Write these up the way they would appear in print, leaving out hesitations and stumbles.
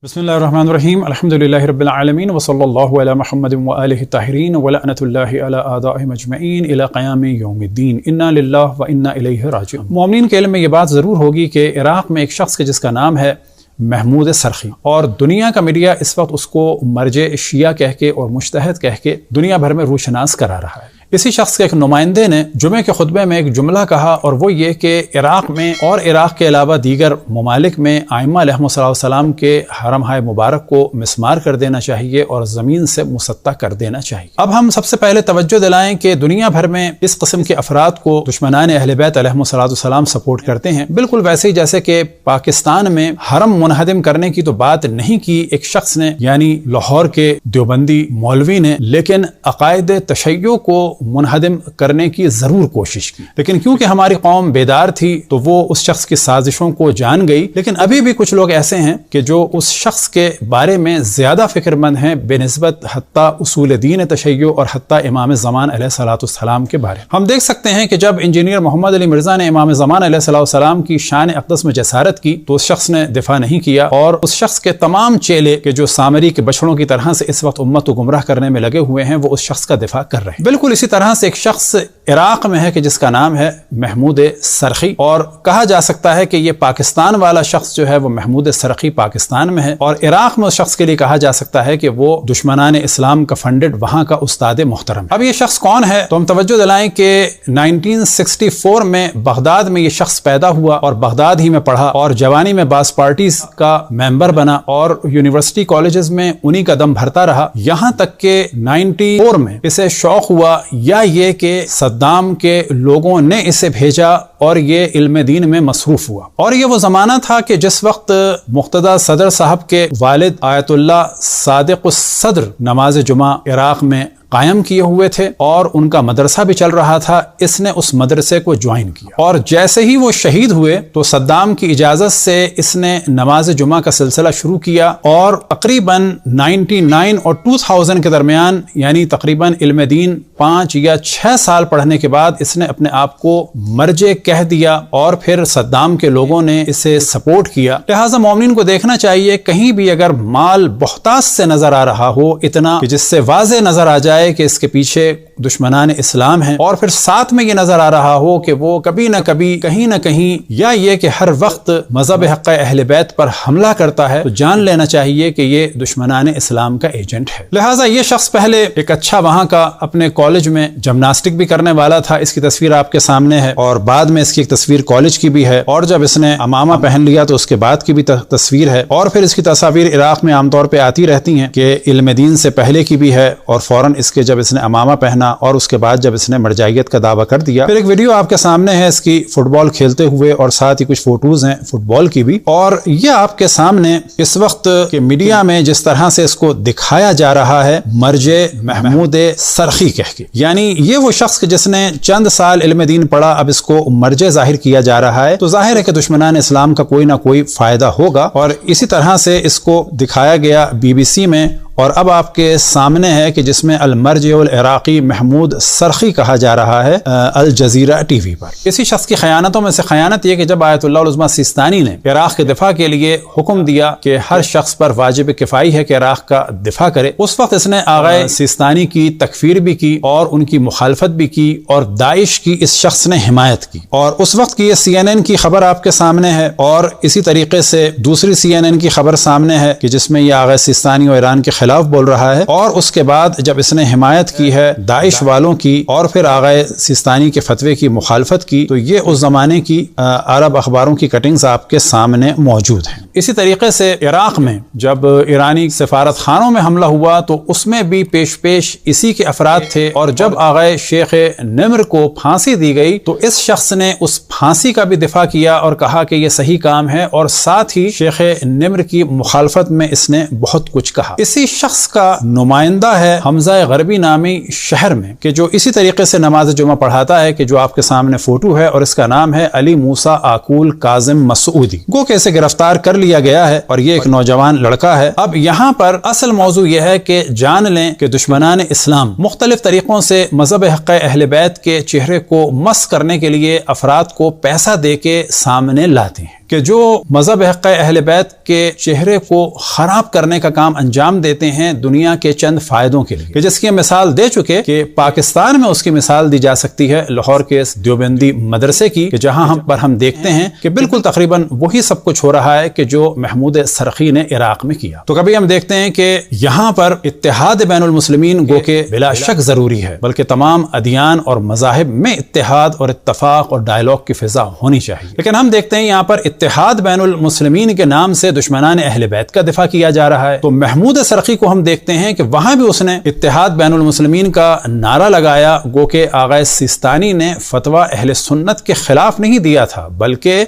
بسم اللہ الرحمن الرحیم الحمدللہ رب العالمین وصلی اللہ علی محمد وآلہ الطاہرین ولعنۃ اللہ علی اعدائہم اجمعین الی قیام یوم الدین انا للہ وانا الیہ راجعون۔ مومنین کے علم میں یہ بات ضرور ہوگی کہ عراق میں ایک شخص کے جس کا نام ہے محمود سرخی، اور دنیا کا میڈیا اس وقت اس کو مرجع شیعہ کہہ کے اور مجتہد کہہ کے دنیا بھر میں روشناس کرا رہا ہے۔ اسی شخص کے ایک نمائندے نے جمعے کے خطبے میں ایک جملہ کہا، اور وہ یہ کہ عراق میں اور عراق کے علاوہ دیگر ممالک میں ائمہ علیہم السلام کے حرمہائے مبارک کو مسمار کر دینا چاہیے اور زمین سے مسطح کر دینا چاہیے۔ اب ہم سب سے پہلے توجہ دلائیں کہ دنیا بھر میں اس قسم کے افراد کو دشمنان اہل بیت علیہم السلام سپورٹ کرتے ہیں، بالکل ویسے ہی جیسے کہ پاکستان میں حرم منہدم کرنے کی تو بات نہیں کی ایک شخص نے، یعنی لاہور کے دیوبندی مولوی نے، لیکن عقائد تشیع کو منہدم کرنے کی ضرور کوشش کی، لیکن کیونکہ ہماری قوم بیدار تھی تو وہ اس شخص کی سازشوں کو جان گئی۔ لیکن ابھی بھی کچھ لوگ ایسے ہیں کہ جو اس شخص کے بارے میں زیادہ فکر مند ہیں بنسبت حتیٰ اصول دین تشیع اور حتیٰ امام زمان علیہ السلام کے بارے میں۔ ہم دیکھ سکتے ہیں کہ جب انجینئر محمد علی مرزا نے امام زمان علیہ السلام کی شان اقدس میں جسارت کی تو اس شخص نے دفاع نہیں کیا، اور اس شخص کے تمام چیلے کہ جو سامری کے بچڑوں کی طرح سے اس وقت امت کو گمراہ کرنے میں لگے ہوئے ہیں وہ اس شخص کا دفاع کر رہے ہیں۔ بالکل اسی طرح سے ایک شخص عراق میں ہے کہ جس کا نام ہے محمود سرخی، اور کہا جا سکتا ہے کہ یہ پاکستان والا شخص جو ہے وہ محمود سرخی پاکستان میں ہے، اور عراق میں اس شخص کے لیے کہا جا سکتا ہے کہ وہ دشمنان اسلام کا فنڈڈ وہاں کا استاد محترم ہے۔ اب یہ شخص کون ہے تو ہم توجہ دلائیں کہ 1964 میں بغداد میں یہ شخص پیدا ہوا اور بغداد ہی میں پڑھا، اور جوانی میں بعض پارٹیز کا ممبر بنا اور یونیورسٹی کالجز میں انہی کا دم بھرتا رہا، یہاں تک کہ 94 میں اسے شوق ہوا یا یہ کہ صدام کے لوگوں نے اسے بھیجا اور یہ علم دین میں مصروف ہوا۔ اور یہ وہ زمانہ تھا کہ جس وقت مقتدی صدر صاحب کے والد آیت اللہ صادق الصدر نماز جمعہ عراق میں قائم کیے ہوئے تھے، اور ان کا مدرسہ بھی چل رہا تھا۔ اس نے اس مدرسے کو جوائن کیا، اور جیسے ہی وہ شہید ہوئے تو صدام کی اجازت سے اس نے نماز جمعہ کا سلسلہ شروع کیا، اور تقریباً 99 اور 2000 کے درمیان، یعنی تقریباً علم دین 5 یا 6 سال پڑھنے کے بعد اس نے اپنے آپ کو مرجع کہہ دیا، اور پھر صدام کے لوگوں نے اسے سپورٹ کیا۔ لہٰذا مومنین کو دیکھنا چاہیے کہیں بھی اگر مال بہتاس سے نظر آ رہا ہو، اتنا کہ جس سے واضح نظر آ جائے کہ اس کے پیچھے دشمنان اسلام ہیں، اور پھر ساتھ میں یہ نظر آ رہا ہو کہ وہ کبھی نہ کبھی کہیں نہ کہیں یا یہ کہ ہر وقت مذہب حق اہل بیت پر حملہ کرتا ہے، تو جان لینا چاہیے کہ یہ دشمنان اسلام کا ایجنٹ ہے۔ لہٰذا یہ شخص پہلے ایک اچھا وہاں کا اپنے کالج میں جمناسٹک بھی کرنے والا تھا، اس کی تصویر آپ کے سامنے ہے، اور بعد میں اس کی ایک تصویر کالج کی بھی ہے، اور جب اس نے عمامہ پہن لیا تو اس کے بعد کی بھی تصویر ہے، اور پھر اس کی تصاویر عراق میں عام طور پہ آتی رہتی ہیں کہ علم دین سے پہلے کی بھی ہے، اور فوراً اس کے جب اس نے عمامہ پہنا اور اس کے بعد جب اس نے مرجعیت کا دعویٰ کر دیا۔ پھر ایک ویڈیو آپ کے سامنے ہے اس کی فٹ بال کھیلتے ہوئے، اور ساتھ ہی کچھ فوٹوز ہیں فٹ بال کی بھی، اور یہ آپ کے سامنے اس وقت کے میڈیا میں جس طرح سے اس کو دکھایا جا رہا ہے مرجع محمود سرخی کہہ کے، یعنی یہ وہ شخص جس نے چند سال علم دین پڑھا، اب اس کو مرجع ظاہر کیا جا رہا ہے، تو ظاہر ہے کہ دشمنان اسلام کا کوئی نہ کوئی فائدہ ہوگا، اور اسی طرح سے اس کو دکھایا گیا BBC میں، اور اب آپ کے سامنے ہے کہ جس میں المرجع العراقی محمود سرخی کہا جا رہا ہے الجزیرہ ٹی وی پر۔ اسی شخص کی خیانتوں میں سے خیانت یہ کہ جب آیت اللہ العظمیٰ سیستانی نے عراق کے دفاع کے لیے حکم دیا کہ ہر شخص پر واجب کفائی ہے کہ عراق کا دفاع کرے، اس وقت اس نے آغا سیستانی کی تکفیر بھی کی اور ان کی مخالفت بھی کی، اور داعش کی اس شخص نے حمایت کی، اور اس وقت کی یہ CNN کی خبر آپ کے سامنے ہے، اور اسی طریقے سے دوسری CNN کی خبر سامنے ہے کہ جس میں یہ آغا سیستانی اور ایران کے خلاف بول رہا ہے، اور اس کے بعد جب اس نے حمایت کی ہے داعش والوں کی اور پھر آغا سیستانی کے فتوے کی مخالفت کی، تو یہ اس زمانے کی عرب اخباروں کی کٹنگز آپ کے سامنے موجود ہیں۔ اسی طریقے سے عراق میں جب ایرانی سفارت خانوں میں حملہ ہوا تو اس میں بھی پیش اسی کے افراد تھے، اور جب آغا شیخ نمر کو پھانسی دی گئی تو اس شخص نے اس پھانسی کا بھی دفاع کیا اور کہا کہ یہ صحیح کام ہے، اور ساتھ ہی شیخ نمر کی مخالفت میں اس نے بہت کچھ کہا۔ اسی شخص کا نمائندہ ہے حمزہ غربی نامی شہر میں کہ جو اسی طریقے سے نماز جمعہ پڑھاتا ہے، کہ جو آپ کے سامنے فوٹو ہے، اور اس کا نام ہے علی موسیٰ آکول کاظم مسعودی۔ گو کہ اسے گرفتار کر لیا گیا ہے، اور یہ ایک نوجوان لڑکا ہے۔ اب یہاں پر اصل موضوع یہ ہے کہ جان لیں کہ دشمنان اسلام مختلف طریقوں سے مذہب حق اہل بیت کے چہرے کو مس کرنے کے لیے افراد کو پیسہ دے کے سامنے لاتے ہیں۔ کہ جو مذہب حق اہل بیت کے چہرے کو خراب کرنے کا کام انجام دیتے ہیں دنیا کے چند فائدوں کے لیے، کہ جس کی مثال دے چکے کہ پاکستان میں اس کی مثال دی جا سکتی ہے لاہور کے اس دیوبندی مدرسے کی، کہ جہاں ہم دیکھتے ہیں کہ بالکل تقریباً وہی سب کچھ ہو رہا ہے کہ جو محمود سرخی نے عراق میں کیا۔ تو کبھی ہم دیکھتے ہیں کہ یہاں پر اتحاد بین المسلمین گو کہ بلا شک ضروری ہے، بلکہ تمام ادیان اور مذاہب میں اتحاد اور اتفاق اور ڈائلاگ کی فضا ہونی چاہیے، لیکن ہم دیکھتے ہیں یہاں پر اتحاد بین المسلمین کے نام سے دشمنان اہل بیت کا دفاع کیا جا رہا ہے۔ تو محمود سرخی کو ہم دیکھتے ہیں کہ وہاں بھی اس نے اتحاد بین المسلمین کا نعرہ لگایا، گو کہ آغا سیستانی نے فتویٰ اہل سنت کے خلاف نہیں دیا تھا بلکہ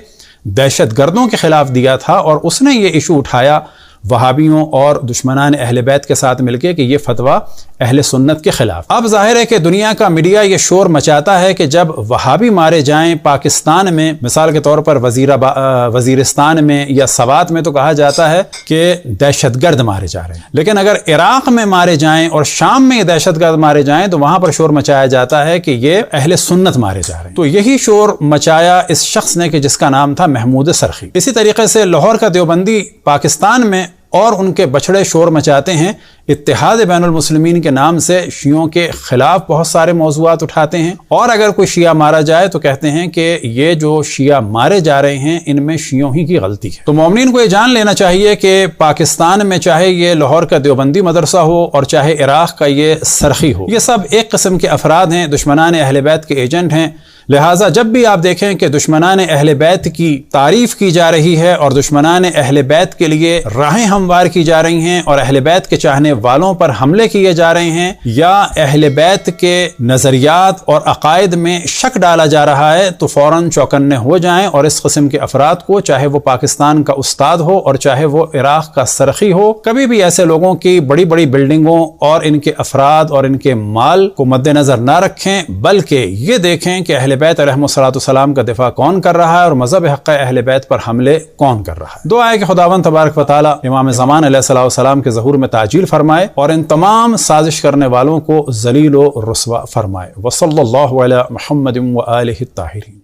دہشت گردوں کے خلاف دیا تھا، اور اس نے یہ ایشو اٹھایا وہابیوں اور دشمنان اہل بیت کے ساتھ مل کے کہ یہ فتویٰ اہل سنت کے خلاف۔ اب ظاہر ہے کہ دنیا کا میڈیا یہ شور مچاتا ہے کہ جب وہابی مارے جائیں پاکستان میں، مثال کے طور پر وزیرستان میں یا سوات میں، تو کہا جاتا ہے کہ دہشت گرد مارے جا رہے ہیں، لیکن اگر عراق میں مارے جائیں اور شام میں دہشت گرد مارے جائیں تو وہاں پر شور مچایا جاتا ہے کہ یہ اہل سنت مارے جا رہے ہیں۔ تو یہی شور مچایا اس شخص نے کہ جس کا نام تھا محمود سرخی۔ اسی طریقے سے لاہور کا دیوبندی پاکستان میں اور ان کے بچڑے شور مچاتے ہیں، اتحاد بین المسلمین کے نام سے شیعوں کے خلاف بہت سارے موضوعات اٹھاتے ہیں، اور اگر کوئی شیعہ مارا جائے تو کہتے ہیں کہ یہ جو شیعہ مارے جا رہے ہیں ان میں شیعوں ہی کی غلطی ہے۔ تو مومنین کو یہ جان لینا چاہیے کہ پاکستان میں چاہے یہ لاہور کا دیوبندی مدرسہ ہو اور چاہے عراق کا یہ سرخی ہو، یہ سب ایک قسم کے افراد ہیں، دشمنان اہل بیت کے ایجنٹ ہیں۔ لہٰذا جب بھی آپ دیکھیں کہ دشمنان اہل بیت کی تعریف کی جا رہی ہے اور دشمنان اہل بیت کے لیے راہیں ہموار کی جا رہی ہیں اور اہل بیت کے چاہنے والوں پر حملے کیے جا رہے ہیں، یا اہل بیت کے نظریات اور عقائد میں شک ڈالا جا رہا ہے، تو فوراً چوکنے ہو جائیں اور اس قسم کے افراد کو، چاہے وہ پاکستان کا استاد ہو اور چاہے وہ عراق کا سرخی ہو، کبھی بھی ایسے لوگوں کی بڑی بڑی بلڈنگوں اور ان کے افراد اور ان کے مال کو مد نظر نہ رکھیں، بلکہ یہ دیکھیں کہ اہل بیت علیہ السلام کا دفاع کون کر رہا ہے اور مذہب حق اہل بیت پر حملے کون کر رہا ہے۔ دعا ہے کہ خداوند تبارک و تعالی امام زمان علیہ السلام کے ظہور میں تعجیل فرمائے اور ان تمام سازش کرنے والوں کو ذلیل و رسوا فرمائے۔ وصلی اللہ علی محمد و آلہ الطاہرین۔